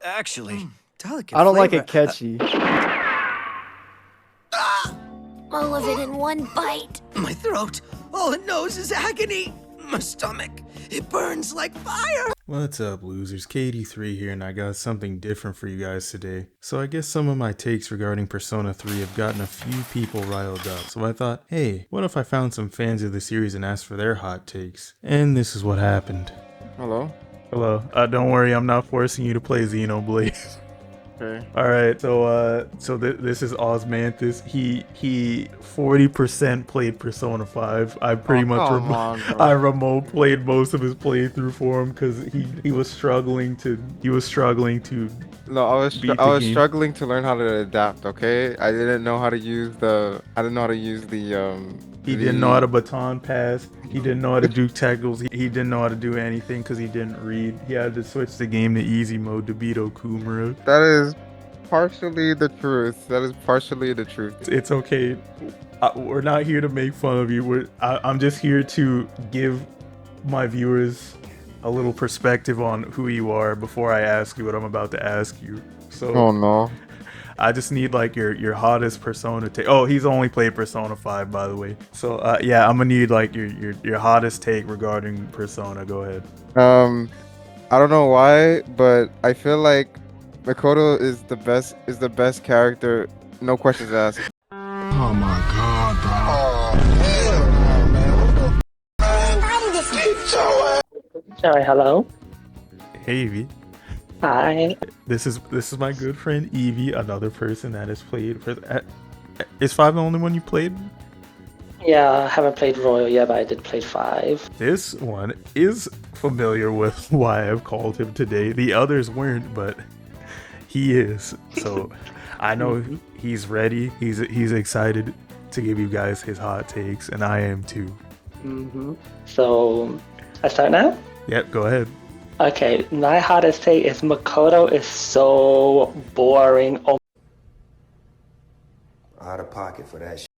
Actually, delicate I don't like flavor. it catchy. All of it in one bite. My throat. All it knows is agony. My stomach. It burns like fire. What's up, losers? KD3 here, and I got something different for you guys today. So I guess some of my takes regarding Persona 3 have gotten a few people riled up, so I thought, hey, what if I found some fans of the series and asked for their hot takes? And this is what happened. Hello? Hello. Don't worry, I'm not forcing you to play Xenoblade. Okay. Alright, so this is Osmanthus. He 40% played Persona 5. I pretty much I remote played most of his playthrough for him because he was struggling to No, I was struggling to learn how to adapt, okay? I didn't know how to use the He didn't know how to baton pass. He didn't know how to do tackles. He didn't know how to do anything because he didn't read. He had to switch the game to easy mode to beat Okumura. That is partially the truth. It's okay. We're not here to make fun of you. I'm just here to give my viewers a little perspective on who you are before I ask you what I'm about to ask you. So. Oh no. I just need like your hottest Persona take. Oh, he's only played Persona 5, by the way. So yeah, I'm gonna need like your hottest take regarding Persona. Go ahead. I don't know why, but I feel like Makoto is the best character. No questions asked. Oh my god, bro. Oh hell no, man. Hi, hello. Hey, Eevee. Hi. This is my good friend Eevee, another person that has played. Is 5 the only one you played? Yeah, I haven't played Royal yet, but I did play 5. This one is familiar with why I've called him today. The others weren't, but he is. So I know he's ready. He's excited to give you guys his hot takes, and I am too. So I start now? Yep, go ahead. Okay, my hottest take is Makoto is so boring. Oh, Out of pocket for that shit.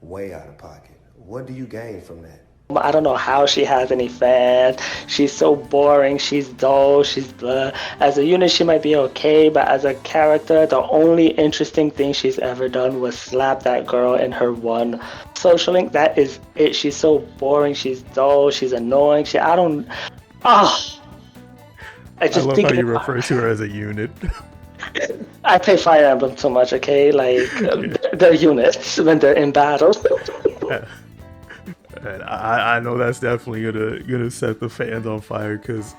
Way out of pocket. What do you gain from that? I don't know how she has any fans. She's so boring. She's dull. She's blah. As a unit, she might be okay, but as a character, the only interesting thing she's ever done was slap that girl in her one social link. That is it. She's so boring. She's dull. She's annoying. I love how you refer to her as a unit. I play Fire Emblem so much, okay? Like, they're units when they're in battle. I know that's definitely gonna set the fans on fire because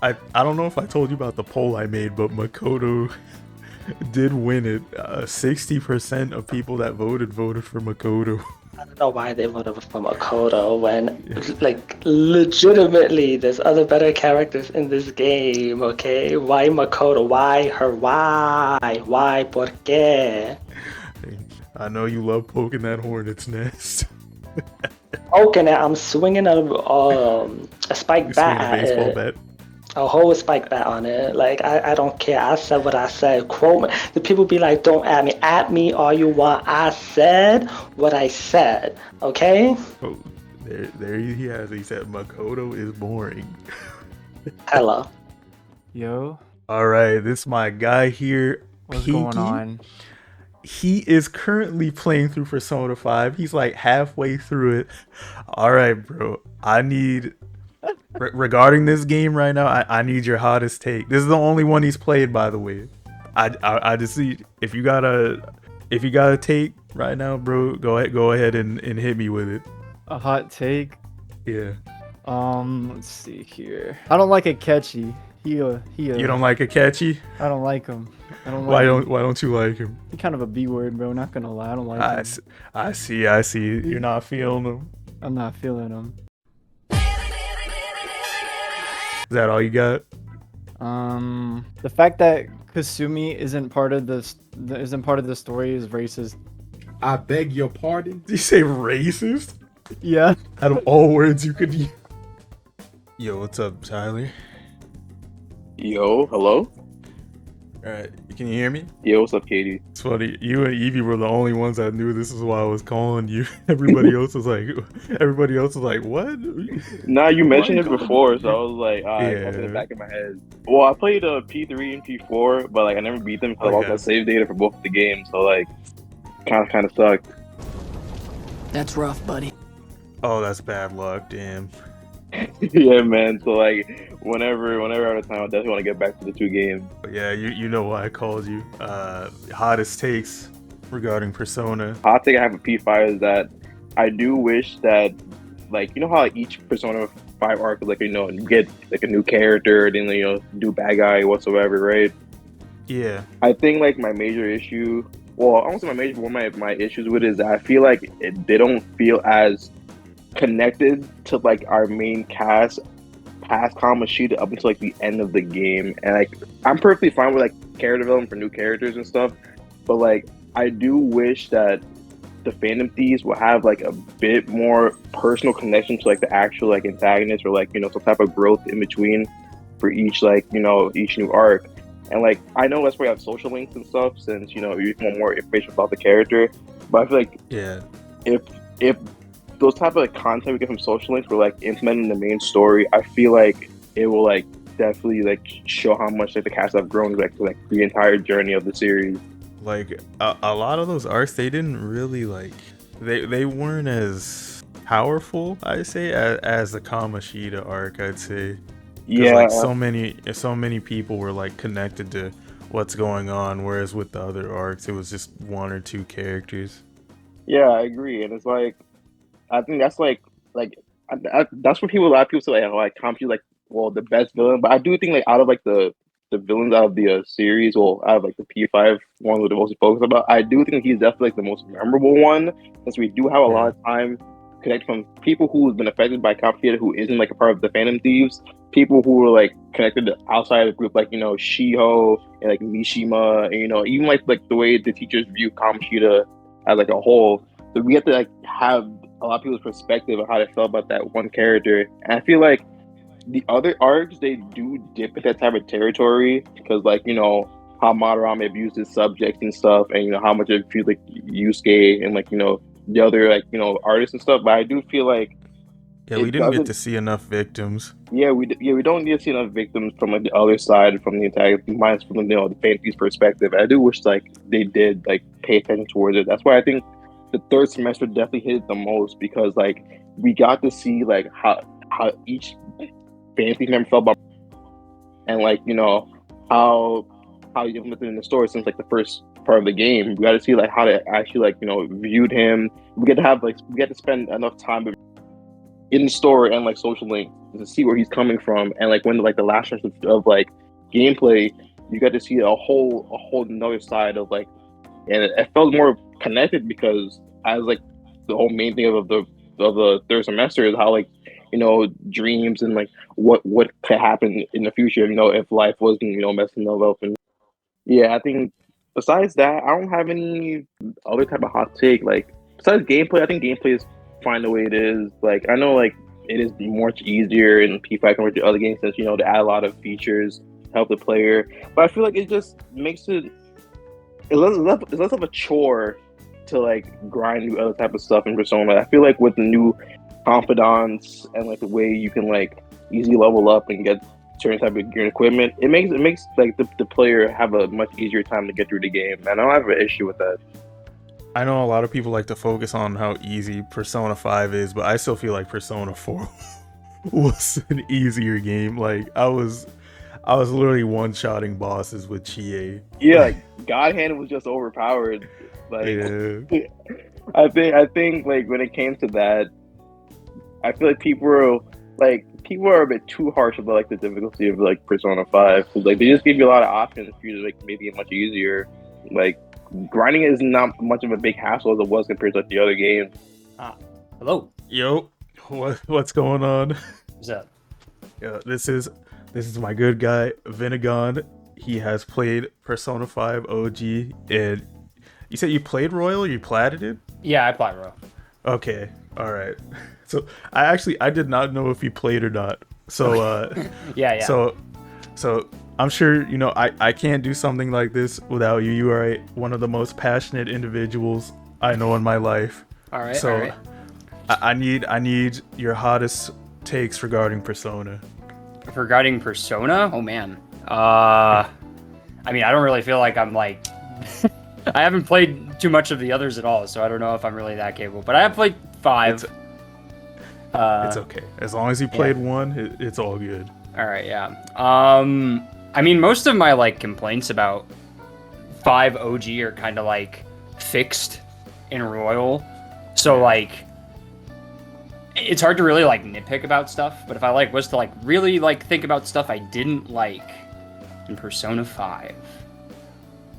I don't know if I told you about the poll I made, but Makoto did win it. 60% of people that voted for Makoto. I don't know why they voted for Makoto when, like, legitimately, there's other better characters in this game, okay? Why Makoto? Why her? Why? ¿Por qué? I know you love poking that hornet's nest. Poking it, I'm swinging a spike bat at it. Bat. A whole spike bat on it. Like, I don't care. I said what I said. Quote me. The people be like, don't at me. At me all you want. I said what I said. Okay? Oh, there he has it. He said Makoto is boring. Hello. Yo. Alright, this is my guy here. What's Pinky. going on? He is currently playing through Persona 5. He's like halfway through it. Alright, bro. I need... regarding this game right now, I need your hottest take. This is the only one he's played, by the way. I just see if you got a take right now, bro. Go ahead and hit me with it. A hot take? Yeah. Let's see here. I don't like it catchy. You don't like it catchy? I don't like him. Why don't you like him? He's kind of a B word, bro. Not gonna lie, I don't like him. I see. You're not feeling him. I'm not feeling him. Is that all you got? The fact that Kasumi isn't part of the story is racist. I beg your pardon? Did you say racist? Yeah. Out of all words you could use. Yo, what's up, Tyler? Yo, hello? Alright, can you hear me? Yeah, what's up, Katie? It's funny, you and Eevee were the only ones that knew this is why I was calling you. Everybody else was like, what? Nah, you Why mentioned you it calling before, me? so I was like, I Yeah. kept it back in my head. Well, I played P3 and P4, but like I never beat them because I lost my save data for both of the games, so like, kind of sucked. That's rough, buddy. Oh, that's bad luck, damn. Yeah, man. So like, whenever out of time, I definitely want to get back to the 2 games. But yeah, you know why I called you. Hottest takes regarding Persona. Hot take I have a P5 is that I do wish that, like, you know how each Persona 5 arc is like, you get like a new character, then do bad guy whatsoever, right? Yeah. I think like my major issue, well, I won't say my major, one of my issues with it is that I feel like they don't feel as connected to like our main cast past Kamoshida up until like the end of the game, and like I'm perfectly fine with like character development for new characters and stuff, but like I do wish that the Phantom Thieves will have like a bit more personal connection to like the actual like antagonist, or like some type of growth in between for each like each new arc. And like I know that's why you have social links and stuff, since you want more information about the character, but I feel like if those type of like content we get from social links were like implemented in the main story, I feel like it will like definitely like show how much like the cast have grown like the entire journey of the series. Like a lot of those arcs, they didn't really like they weren't as powerful, I'd say, as the Kamoshida arc, I'd say. Yeah, like so many people were like connected to what's going on, whereas with the other arcs it was just 1 or 2 characters. Yeah, I agree, and it's like I think that's like that's what a lot of people say like Kamoshida like the best villain, but I do think like out of like the villains out of the series, out of like the P5 one with the most focused about, I do think he's definitely like the most memorable one, since we do have a lot of time connect from people who've been affected by Kamoshida who isn't like a part of the Phantom Thieves, people who were like connected to outside of the group, like Shiho and like Mishima, and even like the way the teachers view Kamoshida as like a whole. So we have to like have a lot of people's perspective of how they felt about that one character, and I feel like the other arcs, they do dip in that type of territory, because like how Madarame abused his subjects and stuff, and how much it feels like Yusuke and like the other like artists and stuff. But I do feel like we didn't get to see enough victims. We don't need to see enough victims from like the other side, from the entire minus from the Phantom's perspective. I do wish like they did like pay attention towards it. That's why I think the 3rd semester definitely hit it the most, because like we got to see like how each Phantom member felt about, and like how you implemented in the story since like the first part of the game. We got to see like how they actually like viewed him. We get to spend enough time in the story and like social link to see where he's coming from, and like when like the last stretch of like gameplay, you got to see a whole another side of like, and it felt more connected, because as like the whole main thing of the 3rd semester is how like dreams and like what could happen in the future if life wasn't messing up. And yeah, I think besides that, I don't have any other type of hot take. Like besides gameplay, I think gameplay is fine the way it is. Like I know like it is much easier in P5 compared to other games, since they add a lot of features to help the player, but I feel like it just makes it's less of a chore to like grind new other type of stuff in Persona. I feel like with the new confidants and like the way you can like easily level up and get certain type of gear and equipment, it makes like the player have a much easier time to get through the game, and I don't have an issue with that. I know a lot of people like to focus on how easy Persona 5 is, but I still feel like Persona 4 was an easier game. Like I was literally one-shotting bosses with Chie. Yeah, like God Hand was just overpowered. Like yeah. I think like when it came to that, I feel like people are a bit too harsh about like the difficulty of like Persona 5. Cause, like they just give you a lot of options for you to like make it much easier. Like grinding is not much of a big hassle as it was compared to like the other games. Hello. Yo, what's going on? What's up? Yeah, this is my good guy Vinnagon. He has played Persona 5 OG, and you said you played Royal, or you platted it? Yeah, I played Royal. Okay, all right. So I did not know if you played or not. So yeah. So I'm sure you know I can't do something like this without you. You are one of the most passionate individuals I know in my life. All right. So all right. I need your hottest takes regarding Persona. Regarding Persona, oh man. I mean, I don't really feel like I'm like. I haven't played too much of the others at all, so I don't know if I'm really that capable. But I have played 5. It's okay. As long as you played one, it's all good. All right, yeah. I mean, most of my like complaints about 5 OG are kind of like fixed in Royal, so like it's hard to really like nitpick about stuff. But if I like was to like really like think about stuff I didn't like in Persona 5.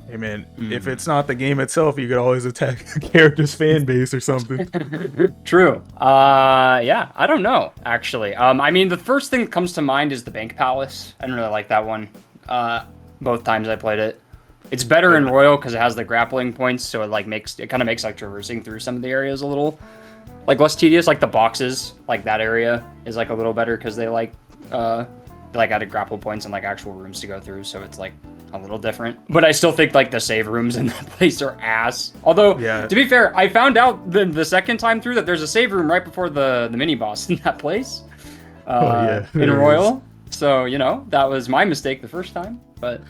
Hey man, if it's not the game itself, you could always attack the character's fan base or something. True. Yeah, I don't know, actually. I mean, the first thing that comes to mind is the Bank Palace. I didn't really like that one. Both times I played it. It's better in Royal because it has the grappling points, so it kind of makes like traversing through some of the areas a little like less tedious. Like the boxes, like that area is like a little better because they added grapple points and like actual rooms to go through, so it's like a little different. But I still think like the save rooms in that place are ass. Although, to be fair, I found out the second time through that there's a save room right before the mini boss in that place. In Royal. So, you know, that was my mistake the first time. But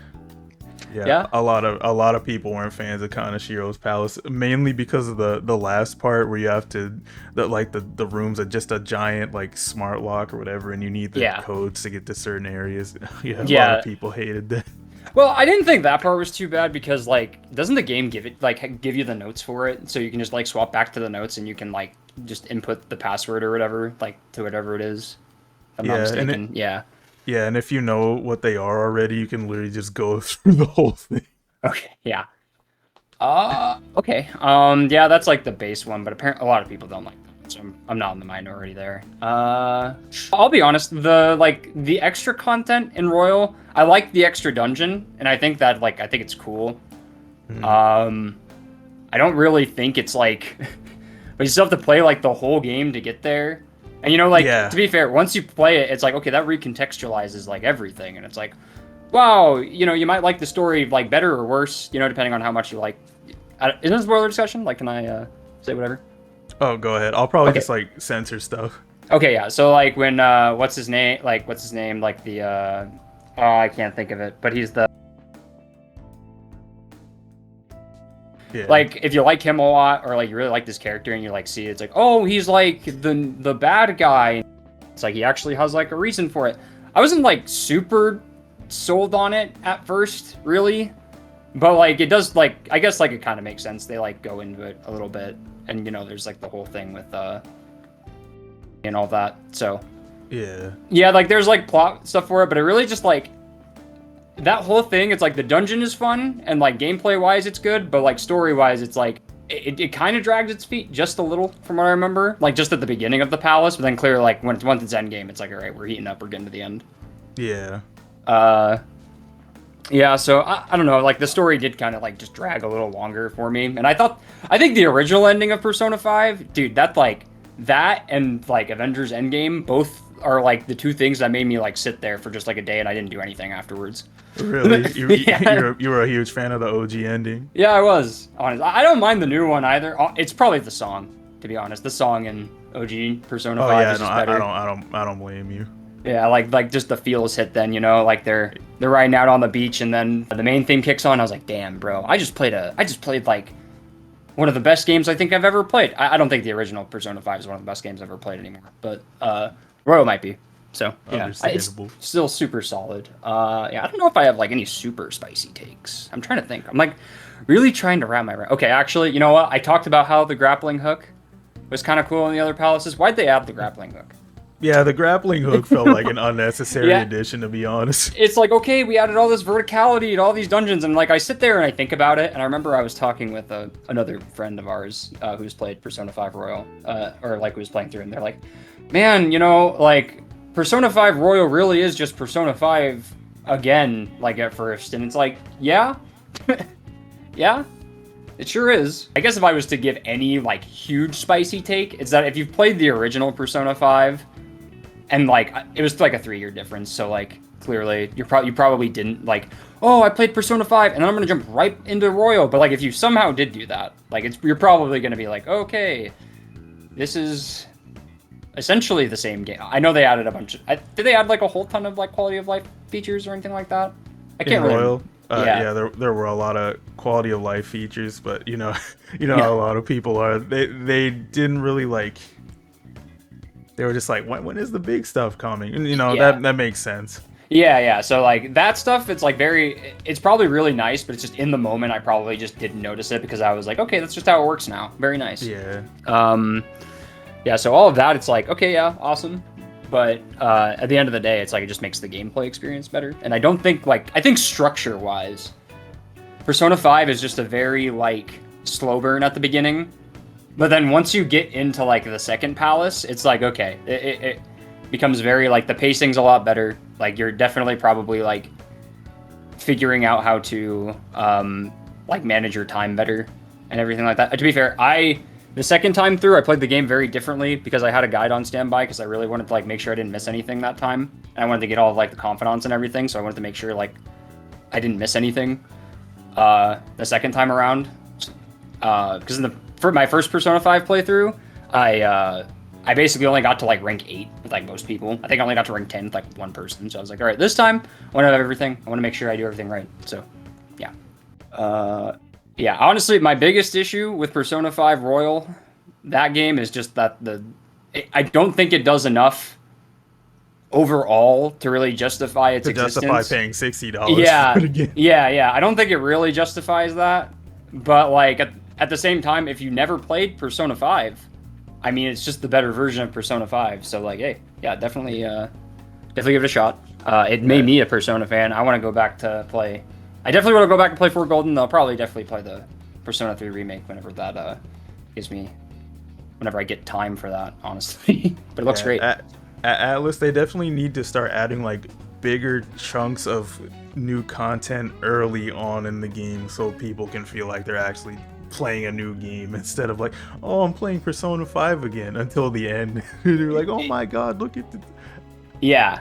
yeah. A lot of people weren't fans of Kanashiro's palace, mainly because of the last part where you have to the rooms are just a giant like smart lock or whatever, and you need the codes to get to certain areas. A lot of people hated that. Well, I didn't think that part was too bad because, like, doesn't the game give you the notes for it? So you can just, like, swap back to the notes and you can, like, just input the password or whatever, like, to whatever it is. If I'm not mistaken. Yeah, and if you know what they are already, you can literally just go through the whole thing. Okay, yeah. Okay. Yeah, that's, like, the base one, but apparently a lot of people don't like that. So I'm not in the minority there. I'll be honest, the extra content in Royal, I like the extra dungeon, and I think that I think it's cool. I don't really think it's like, but you still have to play like the whole game to get there. And you know, like to be fair, once you play it, it's like okay, that recontextualizes like everything, and it's like, wow, you know, you might like the story like better or worse, you know, depending on how much you like. Isn't this a spoiler discussion? Like, can I say whatever? Oh, go ahead. I'll probably just like censor stuff. Okay, yeah. So like when what's his name? Like the I can't think of it, but he's the like if you like him a lot or like you really like this character and you like see it, it's like, oh, he's like the bad guy. It's like he actually has like a reason for it. I wasn't like super sold on it at first, really. But like it does like I guess like it kind of makes sense. They like go into it a little bit. And you know, there's like the whole thing with and all that. So yeah, like there's like plot stuff for it, but it really just like that whole thing. It's like the dungeon is fun and like gameplay wise, it's good, but like story wise, it's like it kind of drags its feet just a little from what I remember. Like just at the beginning of the palace, but then clearly like once it's end game, it's like all right, we're heating up, we're getting to the end. Yeah, so I don't know, like the story did kind of like just drag a little longer for me. And I think the original ending of Persona 5, dude, that and like Avengers Endgame both are like the two things that made me like sit there for just like a day and I didn't do anything afterwards. Really? You were a huge fan of the OG ending? Yeah, I was, honest. I don't mind the new one either. It's probably the song, to be honest. The song in OG Persona 5 is just better. I don't blame you. Yeah, like just the feels hit then, you know, like they're riding out on the beach and then the main theme kicks on. I was like, damn, bro, I just played like one of the best games I think I've ever played. I don't think the original Persona 5 is one of the best games I've ever played anymore, but Royal might be. So yeah, it's still super solid. Yeah, I don't know if I have like any super spicy takes. I'm trying to think. I'm like really trying to wrap my brain. Okay, actually, you know what? I talked about how the grappling hook was kind of cool in the other palaces. Why'd they add the grappling hook? Yeah, the grappling hook felt like an unnecessary addition, to be honest. It's like, okay, we added all this verticality to all these dungeons, and like I sit there and I think about it, and I remember I was talking with another friend of ours who's played Persona 5 Royal, or like who was playing through, and they're like, man, you know, like Persona 5 Royal really is just Persona 5 again, like at first, and it's like, yeah, yeah. It sure is. I guess if I was to give any like huge spicy take, it's that if you've played the original Persona 5, and like it was like a 3-year difference, so like clearly. You probably didn't like, oh, I played Persona 5 and then I'm gonna jump right into Royal. But like, if you somehow did do that, like you're probably gonna be like, okay, this is essentially the same game. I know they added a bunch. Did they add like a whole ton of like quality of life features or anything like that? I can't really. Royal. Yeah, there were a lot of quality of life features, but you know how a lot of people are. They didn't really like. They were just like, when is the big stuff coming? And that makes sense. Yeah. So like that stuff, it's like it's probably really nice, but it's just in the moment I probably just didn't notice it because I was like, okay, that's just how it works now. Very nice. Yeah. Yeah. So all of that, it's like, okay, yeah, awesome. But at the end of the day, it's like it just makes the gameplay experience better. And I think structure-wise, Persona 5 is just a very like slow burn at the beginning. But then once you get into like the second palace, it's like, okay, it becomes very like the pacing's a lot better. Like you're definitely probably like figuring out how to like manage your time better and everything like that. To be fair, the second time through, I played the game very differently because I had a guide on standby because I really wanted to like make sure I didn't miss anything that time. And I wanted to get all of like the confidants and everything, so I wanted to make sure like I didn't miss anything the second time around. Because for my first Persona 5 playthrough, I basically only got to like rank 8 with like most people. I think I only got to rank 10 with like one person. So I was like, all right, this time I want to have everything. I want to make sure I do everything right. So yeah. Yeah, honestly, my biggest issue with Persona 5 Royal, that game is just that I don't think it does enough overall to really justify its existence. Justify paying $60 yeah, for the game. Yeah. I don't think it really justifies that. But like at the same time, if you never played Persona 5, I mean, it's just the better version of Persona 5. So like, hey, yeah, definitely give it a shot. It made me a Persona fan. I want to go back to play. I definitely want to go back and play 4 Golden. I'll probably definitely play the Persona 3 remake whenever that whenever I get time for that, honestly. But it looks great. At Atlas, they definitely need to start adding like bigger chunks of new content early on in the game so people can feel like they're actually playing a new game instead of like, oh, I'm playing Persona 5 again until the end. They're like, oh my god, look at the... Yeah.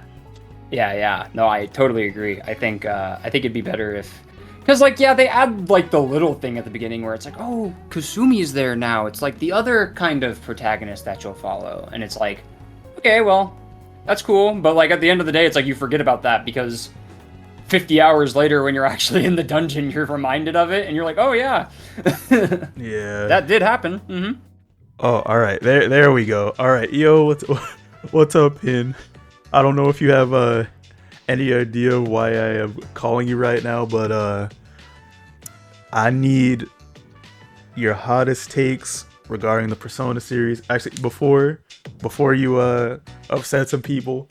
No, I totally agree. I think it'd be better if, because like, yeah, they add like the little thing at the beginning where it's like, oh, Kasumi is there now. It's like the other kind of protagonist that you'll follow, and it's like, okay, well, that's cool, but like at the end of the day, it's like you forget about that because 50 hours later, when you're actually in the dungeon, you're reminded of it, and you're like, oh yeah, yeah, that did happen. Mm-hmm. Oh, all right, there we go. All right, yo, what's up, Pin? I don't know if you have any idea why I am calling you right now, but I need your hottest takes regarding the Persona series. Actually, before you upset some people,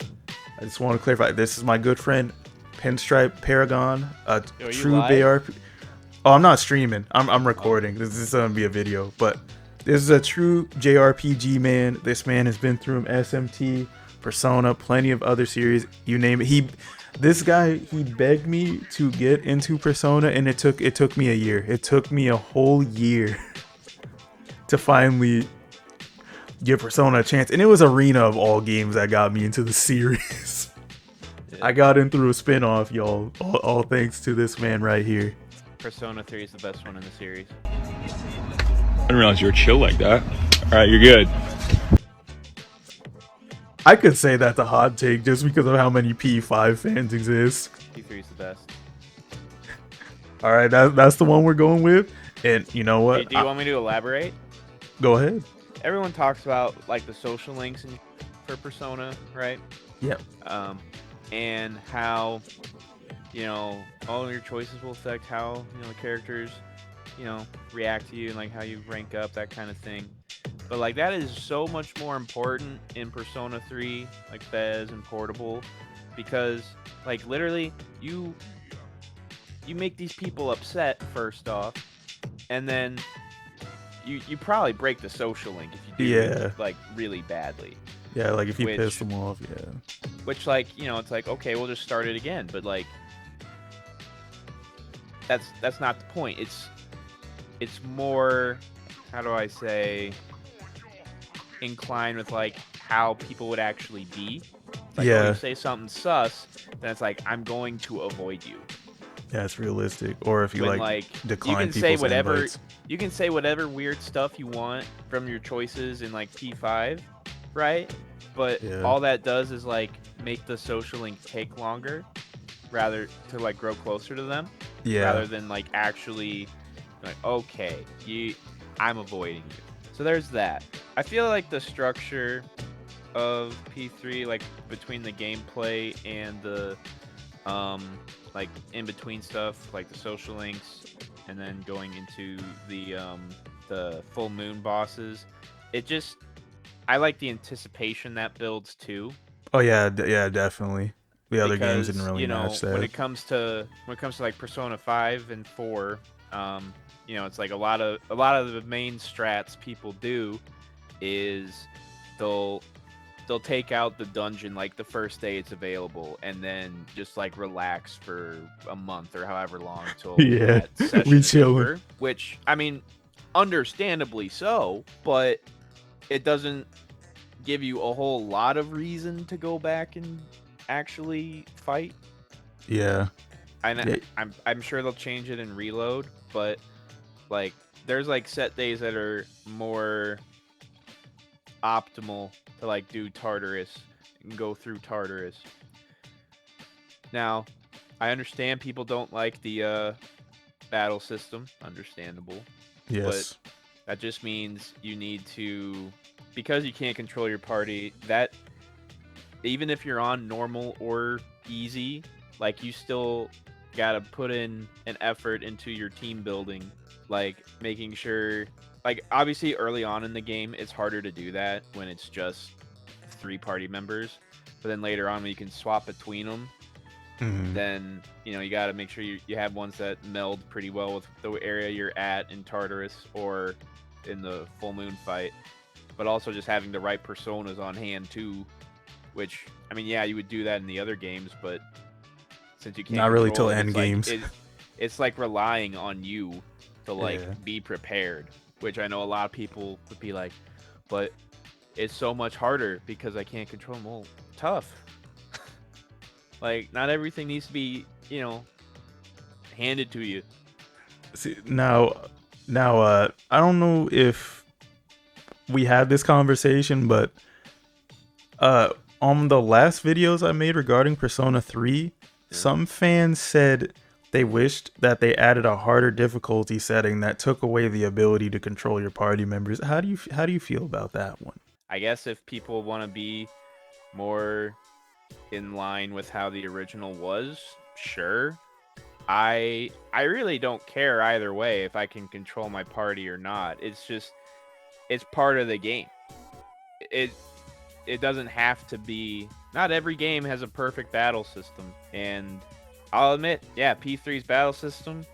I just want to clarify. This is my good friend Pinstripeparagon, a true JRPG. Oh, I'm not streaming. I'm recording. This is gonna be a video, but this is a true JRPG man. This man has been through SMT, Persona, plenty of other series, you name it. This guy begged me to get into Persona, and it took me a year. It took me a whole year to finally give Persona a chance, and it was Arena of all games that got me into the series. I got in through a spin-off, y'all. All thanks to this man right here. Persona 3 is the best one in the series. I didn't realize you were chill like that. All right, you're good. I could say that's a hot take just because of how many P5 fans exist. P3 is the best. All right, that's the one we're going with. And you know what? Hey, do you want me to elaborate? Go ahead. Everyone talks about like the social links for Persona, right? Yep. And how, all your choices will affect how, the characters, react to you and like how you rank up, that kind of thing. But like that is so much more important in Persona 3, like Fez and Portable, because like literally you make these people upset first off, and then you probably break the social link if you do it, like really badly. Yeah, like if you piss them off, yeah. Which like, it's like, okay, we'll just start it again, but like that's not the point. It's more, how do I say, inclined with like how people would actually be. Like, yeah. when you say something sus, then it's like I'm going to avoid you. Yeah, it's realistic. Or if you When, like decline you can say people's whatever invites. you can say whatever weird stuff you want from your choices in like P5, right? But Yeah. all that does is like make the social link take longer, rather to like grow closer to them. Yeah. Rather than like actually like, okay, I'm avoiding you. So there's that. I feel like the structure of P3, like between the gameplay and the like in between stuff, like the social links, and then going into the full moon bosses, I like the anticipation that builds too. Oh yeah, yeah, definitely. The other games didn't Because, really match that. when it comes to like Persona 5 and 4, it's like a lot of the main strats people do is they'll take out the dungeon like the first day it's available, and then just like relax for a month or however long till Yeah, that session we is chilling. over. Which, I mean, understandably so, but it doesn't give you a whole lot of reason to go back and actually fight. Yeah. I'm sure they'll change it in Reload, but like there's like set days that are more optimal to like do Tartarus and go through Tartarus. Now, I understand people don't like the battle system, understandable. Yes. But that just means you need to, because you can't control your party, that even if you're on normal or easy, like you still gotta put in an effort into your team building, like making sure, like obviously early on in the game it's harder to do that when it's just 3 party members, but then later on when you can swap between them, then you gotta make sure you have ones that meld pretty well with the area you're at in Tartarus or in the full moon fight, but also just having the right personas on hand too, which, I mean, yeah, you would do that in the other games, but since you can't Not really control till it, end it's like, games. it's like relying on you to like Yeah. be prepared, which I know a lot of people would be like, but it's so much harder because I can't control them. Well, tough. Like, not everything needs to be, handed to you. See, now, I don't know if we had this conversation, but on the last videos I made regarding Persona 3, some fans said they wished that they added a harder difficulty setting that took away the ability to control your party members. How do you feel about that one? I guess if people want to be more in line with how the original was, sure. I really don't care either way if I can control my party or not. It's just, it's part of the game. It doesn't have to be, not every game has a perfect battle system, and I'll admit, yeah, P3's battle system,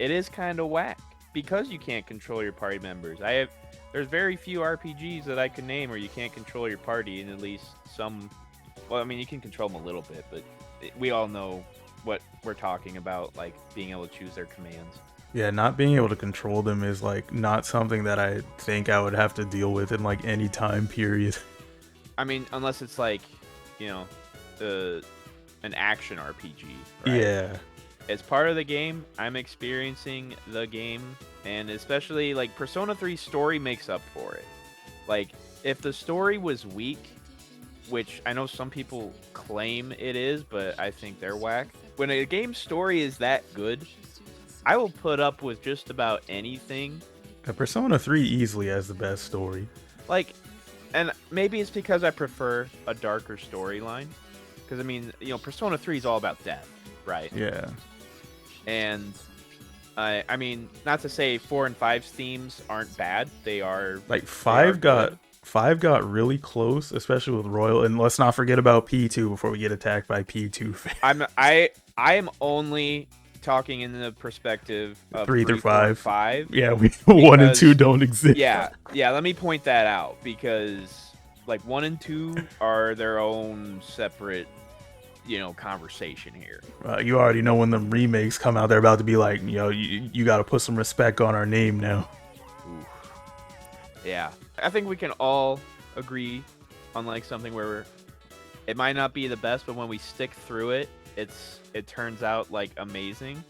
it is kind of whack because you can't control your party members. There's very few RPGs that I can name where you can't control your party in at least some. Well, I mean, you can control them a little bit, but we all know what we're talking about, like being able to choose their commands. Yeah, not being able to control them is like not something that I think I would have to deal with in like any time period. I mean, unless it's like, an action RPG, right? Yeah. As part of the game, I'm experiencing the game, and especially like Persona 3 story makes up for it. Like, if the story was weak, which I know some people claim it is, but I think they're whack. When a game's story is that good, I will put up with just about anything. Persona 3 easily has the best story. Like, and maybe it's because I prefer a darker storyline. Because, I mean, Persona 3 is all about death, right? Yeah. And, I mean, not to say 4 and 5's themes aren't bad. They are. Like, 5 got really close, especially with Royal. And let's not forget about P2 before we get attacked by P2 fans. I am only talking in the perspective of 3 through 5. Yeah, 1 and 2 don't exist. Yeah, let me point that out, because like 1 and 2 are their own separate, conversation here. You already know when the remakes come out, they're about to be like, you got to put some respect on our name now. Oof. Yeah, I think we can all agree on like something where it might not be the best, but when we stick through it, it turns out like amazing.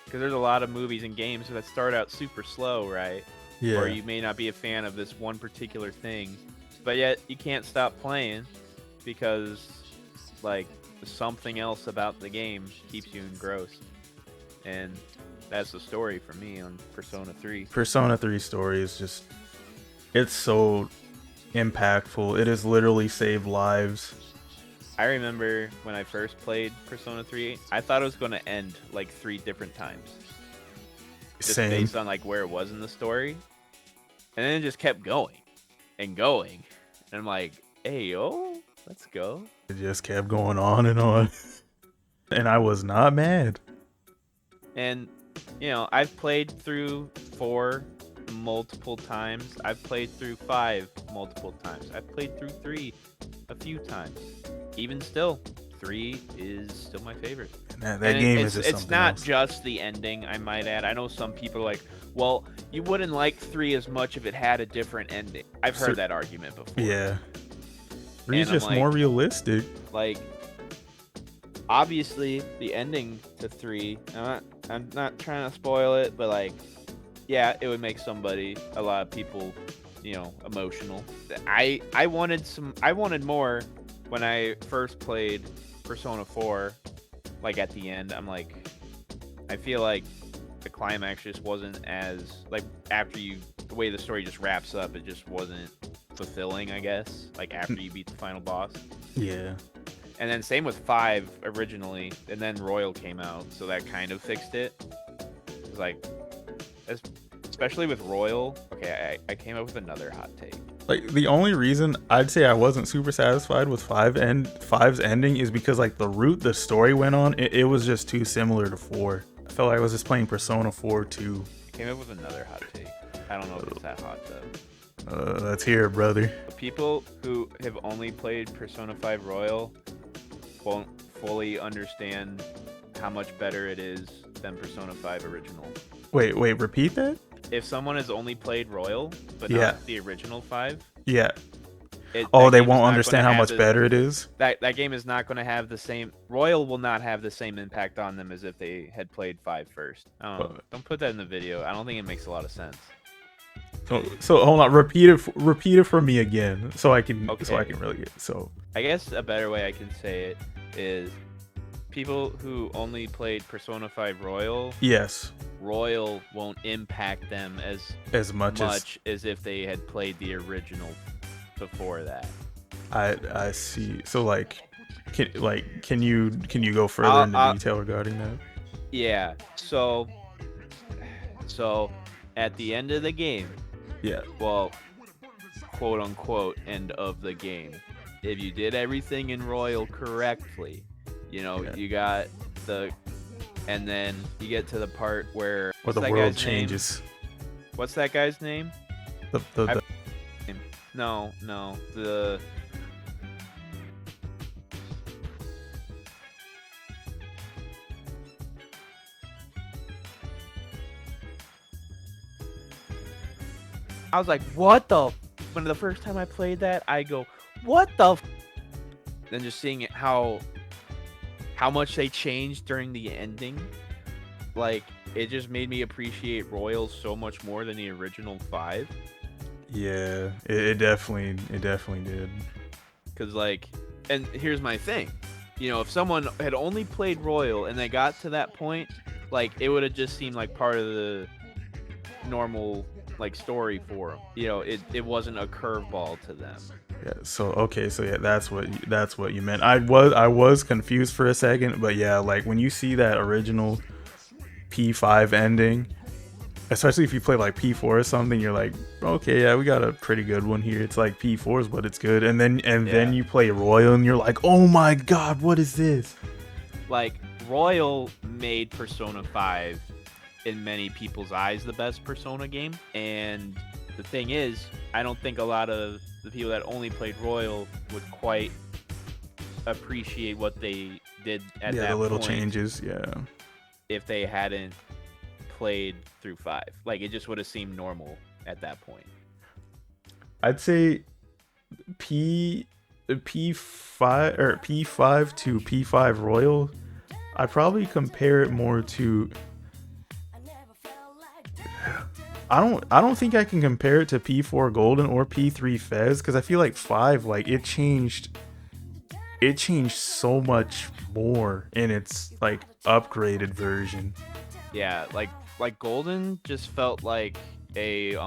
Because there's a lot of movies and games that start out super slow, right? Yeah. Or you may not be a fan of this one particular thing, but yet you can't stop playing because like something else about the game keeps you engrossed. And that's the story for me on Persona 3. Persona 3 story is just, it's so impactful. It has literally saved lives. I remember when I first played Persona 3, I thought it was going to end like 3 different times. Just Same. based on like where it was in the story. And then it just kept going and going. And I'm like, hey, yo, let's go. It just kept going on. And I was not mad. And, you know, I've played through 4 multiple times. I've played through 5 multiple times. I've played through 3 a few times. Even still, 3 is still my favorite. That game is just it's something not else. just the ending, I might add. I know some people are like, well, you wouldn't like 3 as much if it had a different ending. I've heard that argument before. Yeah. 3 is And I'm just like- more realistic. Like, obviously, the ending to 3, I'm not trying to spoil it, but like, yeah, it would make a lot of people, you know, emotional. I wanted more when I first played Persona 4, like at the end. I'm like, I feel like the climax just wasn't as, like, after the way the story just wraps up, it just wasn't fulfilling, I guess, like after you beat the final boss. Yeah. And then same with 5 originally, and then Royal came out, so that kind of fixed it. It's like, especially with Royal, okay, I came up with another hot take. Like, the only reason I'd say I wasn't super satisfied with 5's ending is because, like, the route the story went on, it was just too similar to 4. I felt like I was just playing Persona 4 too. I came up with another hot take. I don't know if it's that hot though. Let's hear it, brother. People who have only played Persona 5 Royal won't fully understand how much better it is than Persona 5 Original. Wait, repeat that? If someone has only played Royal, but Yeah. not the original 5, Yeah. that Oh, they game is won't not understand gonna how have much better it is? That game is not going to have the same... Royal will not have the same impact on them as if they had played 5 first. Don't put that in the video. I don't think it makes a lot of sense. So hold on, repeat it for me again, so I can really get so. I guess a better way I can say it is people who only played Persona 5 Royal. Yes. Royal won't impact them as much as if they had played the original before that. I see. So like, can you go further into detail regarding that? Yeah. So at the end of the game. Yeah. Well, quote unquote end of the game. If you did everything in Royal correctly, you know, you got and then you get to the part where the world changes. What's that guy's name? No. I was like, what the? When the first time I played that, I go, what the? Then just seeing it, how much they changed during the ending, like, it just made me appreciate Royal so much more than the original 5. Yeah, it definitely did. Cause like, and here's my thing, you know, if someone had only played Royal and they got to that point, like, it would have just seemed like part of the normal, like, story for them. You know, it wasn't a curveball to them. Yeah. So okay. So yeah, that's what you meant. I was confused for a second, but yeah, like when you see that original P5 ending, especially if you play like P4 or something, you're like, okay, yeah, we got a pretty good one here. It's like P4's, but it's good. And then you play Royal, and you're like, oh my god, what is this? Like, Royal made Persona 5 in many people's eyes the best Persona game, and the thing is, I don't think a lot of the people that only played Royal would quite appreciate what they did at that point. Yeah, the little changes, yeah. If they hadn't played through 5. Like, it just would have seemed normal at that point. I'd say P P5 or P5 to P5 Royal, I probably compare it more to. I don't think I can compare it to P4 Golden or P3 Fez, because I feel like 5, like it changed so much more in its like upgraded version. Yeah, like Golden just felt like a it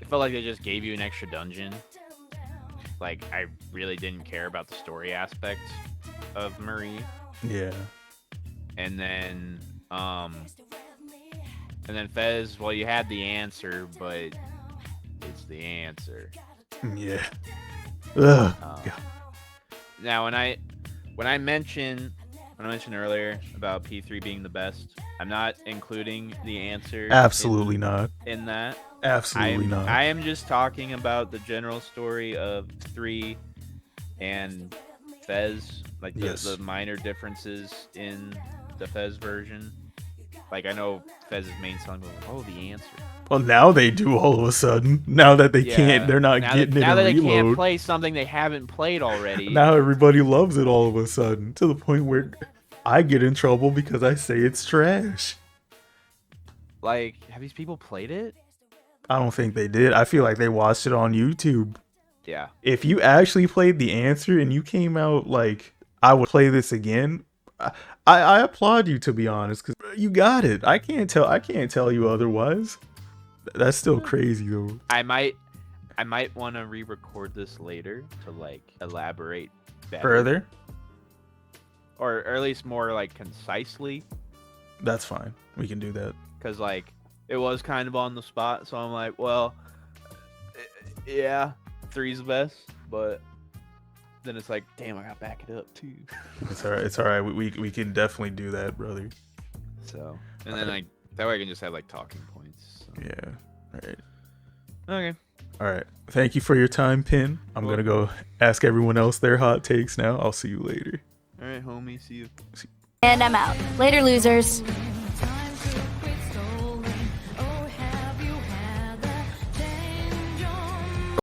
felt like they just gave you an extra dungeon. Like I really didn't care about the story aspect of Marie. Yeah. And then Fez, well, you had the answer, but it's the answer. Yeah. Ugh. Now, when I mentioned earlier about P3 being the best, I'm not including the answer. Absolutely not. In that. Absolutely not. I am just talking about the general story of 3 and Fez, like the minor differences in the Fez version. Like I know Fez's main selling was the answer. Well, now they do all of a sudden. Now that they can't, they're not getting it in Now that reload. they can't play something they haven't played already. Now everybody loves it all of a sudden, to the point where I get in trouble because I say it's trash. Like, have these people played it? I don't think they did. I feel like they watched it on YouTube. Yeah. If you actually played the answer and you came out like, I would play this again, I applaud you, to be honest, because you got it. I can't tell you otherwise. That's still crazy though. I might want to re-record this later to like elaborate better. Further, or at least more like concisely. That's fine. We can do that. Because like it was kind of on the spot, so I'm like, well, yeah, 3's the best, but then it's like, damn, I gotta back it up too. It's all right. It's all right. We can definitely do that, brother. So, and then like that way I can just have like talking points. So. Yeah. All right. Okay. All right. Thank you for your time, Pin. I'm gonna go ask everyone else their hot takes now. I'll see you later. All right, homie. See you. And I'm out. Later, losers.